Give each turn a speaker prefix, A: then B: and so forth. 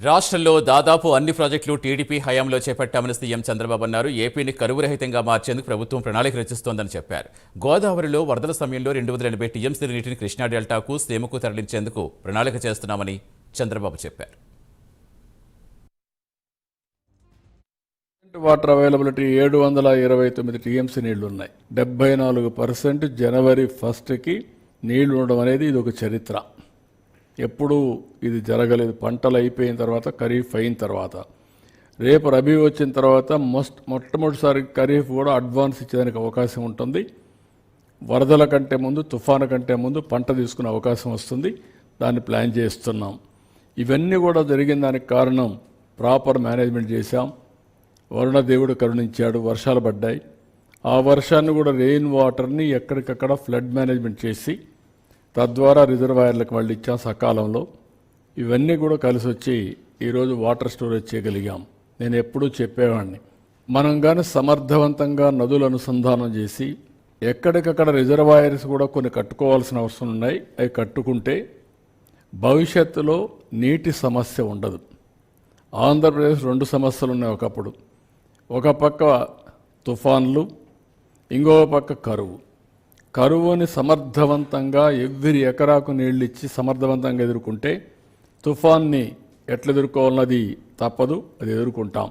A: రాష్ట్రంలో దాదాపు అన్ని ప్రాజెక్టులు టీడీపీ హయాంలో చేపట్టామని సీఎం చంద్రబాబు అన్నారు. ఏపీని కరువు రహితంగా మార్చేందుకు ప్రభుత్వం ప్రణాళిక రచిస్తోందని చెప్పారు. గోదావరిలో వరదల సమయంలో 280 టీఎంసీల నీటిని కృష్ణా డెల్టాకు, సీమకు తరలించేందుకు ప్రణాళిక చేస్తున్నామని చంద్రబాబు చెప్పారు.
B: వాటర్ అవైలబిలిటీ 729 టీఎంసీ నీళ్లు ఉన్నాయి. 74% జనవరి 1కి నీళ్లు ఉండడం అనేది ఇది ఒక చరిత్ర. ఎప్పుడూ ఇది జరగలేదు. పంటలు అయిపోయిన తర్వాత, ఖరీఫ్ అయిన తర్వాత, రేపు రబీ వచ్చిన తర్వాత మొట్టమొదటిసారి ఖరీఫ్ కూడా అడ్వాన్స్ ఇచ్చేదానికి అవకాశం ఉంటుంది. వరదల కంటే ముందు, తుఫాను కంటే ముందు పంట తీసుకునే అవకాశం వస్తుంది. దాన్ని ప్లాన్ చేస్తున్నాం. ఇవన్నీ కూడా జరిగిన దానికి కారణం ప్రాపర్ మేనేజ్మెంట్ చేశాం. వరుణదేవుడు కరుణించాడు, వర్షాలు పడ్డాయి. ఆ వర్షాన్ని కూడా రెయిన్ వాటర్ని ఎక్కడికక్కడ ఫ్లడ్ మేనేజ్మెంట్ చేసి తద్వారా రిజర్వాయర్లకు వాళ్ళు ఇచ్చాం సకాలంలో. ఇవన్నీ కూడా కలిసి వచ్చి ఈరోజు వాటర్ స్టోరేజ్ చేయగలిగాం. నేను ఎప్పుడూ చెప్పేవాడిని, మనం కానీ సమర్థవంతంగా నదులు అనుసంధానం చేసి ఎక్కడికక్కడ రిజర్వాయర్స్ కూడా కొన్ని కట్టుకోవాల్సిన అవసరం ఉన్నాయి. అవి కట్టుకుంటే భవిష్యత్తులో నీటి సమస్య ఉండదు. ఆంధ్రప్రదేశ్ 2 సమస్యలు ఉన్నాయి. ఒకప్పుడు ఒక పక్క తుఫాన్లు, ఇంకో పక్క కరువు. కరువుని సమర్థవంతంగా ఎవ్రీ ఎకరాకు నీళ్ళు ఇచ్చి సమర్థవంతంగా ఎదుర్కొంటే తుఫాన్ని ఎట్లా ఎదుర్కోవాలన్నది తప్పదు, అది ఎదుర్కొంటాం.